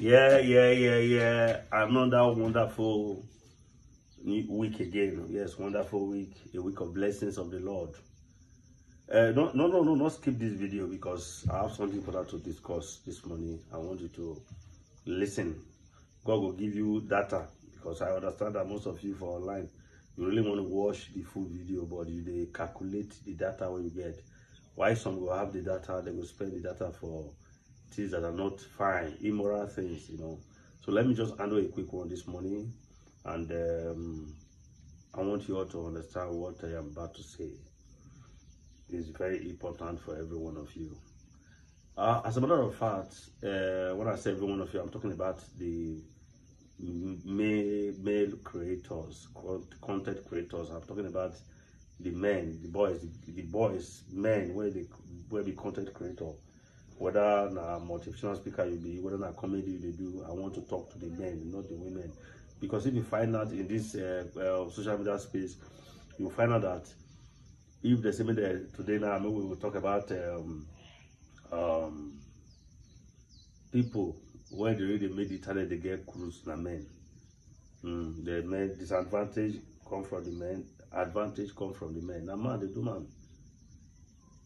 Yeah. Another wonderful week again. Yes, wonderful week. A week of blessings of the Lord. No, not skip this video because I have something important to discuss this morning. I want you to listen. God will give you data because I understand that most of you for online, you really want to watch the full video, but they calculate the data when you get. Why some will have the data, they will spend the data for things that are not fine, immoral things, So let me just handle a quick one this morning, and I want you all to understand what I am about to say. It's very important for every one of you. As a matter of fact, when I say every one of you, I'm talking about the male creators, content creators. I'm talking about the men, the boys, men, where the content creator. Whether a motivational speaker you be, whether a comedy they do, I want to talk to the men, not the women. Because if you find out in this social media space, you'll find out that if there's something there today now, maybe we will talk about people when they really made the talent they get cruise na men. The men disadvantage come from the men, advantage come from the men. Now man they do man.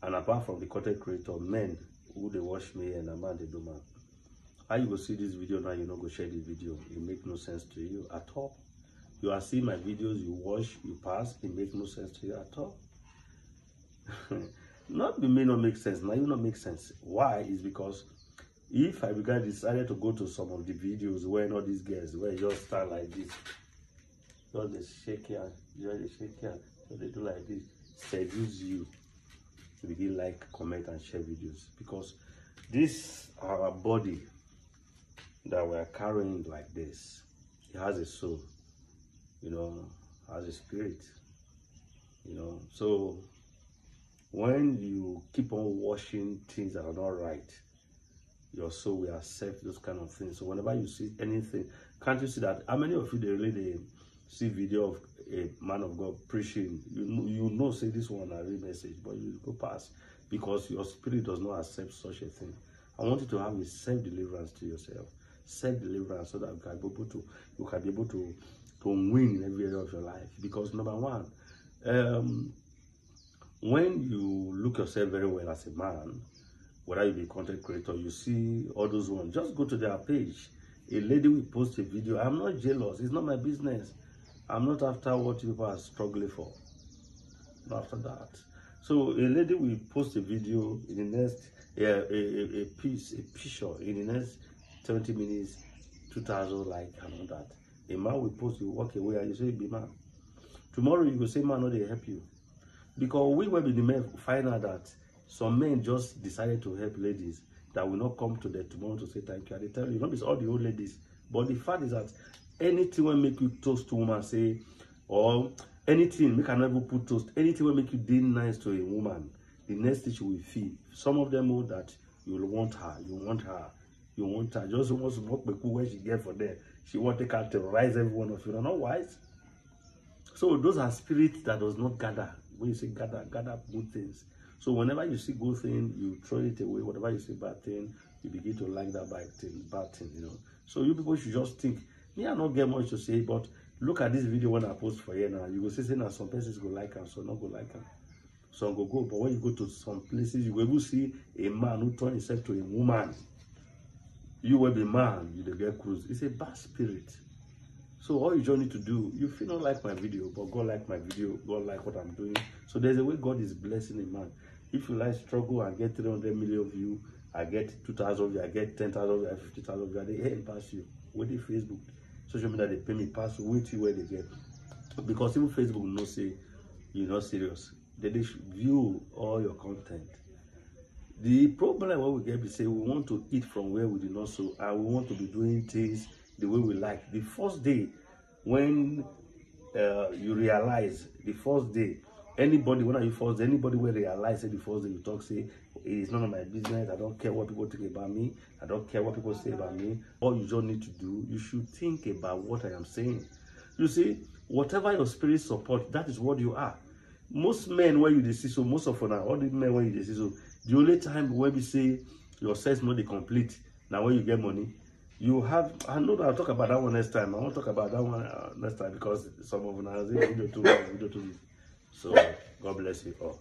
And apart from the content creator, men who they watch me and a man they do man. How you go see this video now, you not go share this video. It make no sense to you at all. You are seeing my videos, you watch, you pass, it make no sense to you at all. Not it may not make sense, now you not make sense. Why? Is because if I decided to go to some of the videos where all these girls where you just stand like this, just they shake your, so they do like this, seduce you to begin like, comment and share videos, because this our body that we are carrying like this, it has a soul, has a spirit, so when you keep on watching things that are not right, your soul will accept those kind of things. So whenever you see anything, can't you see that? How many of you they see video of a man of God preaching? You know say this one a real message, but you go past because your spirit does not accept such a thing. I want you to have a self-deliverance to yourself, self-deliverance, so that you can be able to win in every area of your life. Because number one, when you look yourself very well as a man, whether you be a content creator, you see all those ones, just go to their page. A lady will post a video. I'm not jealous. It's not my business. I'm not after what people are struggling for. Not after that. So a lady will post a video in the next, a picture in the next 20 minutes, 2,000 like and all that. A man will post, you walk away and you say, be man. Tomorrow you will say, man, no, they help you. Because we will be the men find out that some men just decided to help ladies that will not come to them tomorrow to say thank you. And they tell you, not it's all the old ladies. But the fact is that anything will make you toast to woman, say, or anything, make another put toast, anything will make you deal nice to a woman, the next thing she will feel. Some of them know that you will want her, you want her, just wants to walk the cool where she get for there. She want to terrorize every one of you. They're not wise. So those are spirits that does not gather. When you say gather good things. So whenever you see good thing, you throw it away. Whatever you see bad thing, you begin to like that bad thing, So you people should just think, me I not get much to say, but look at this video when I post for you now. You will see that some persons go like them, some not go like them. Some go, but when you go to some places, you will see a man who turn himself to a woman. You will be man, you will get cruise. It's a bad spirit. So all you just need to do, you feel not like my video, but God like my video, God like what I'm doing. So there's a way God is blessing a man. If you like struggle and get 300 million views, I get 2,000 views, I get 10,000 views, 50,000 views, they help pass you. With the Facebook, social media, they pay me pass you, wait till where they get. Because even Facebook will not say you're not serious. They view all your content. The problem what we get is say we want to eat from where we did not sow, and we want to be doing things the way we like. The first day when you realize, the first day, anybody when you first, anybody will realize the first day you talk, say it's none of my business, I don't care what people think about me, I don't care what people say about me. All you just need to do, you should think about what I am saying. You see, whatever your spirit support, that is what you are. Most men when you see, so most of now, all the men when you see, so the only time when we say your sex not the complete, now when you get money, You have, I know that I'll talk about that one next time. I won't talk about that one next time because some of them are video to this. So God bless you all.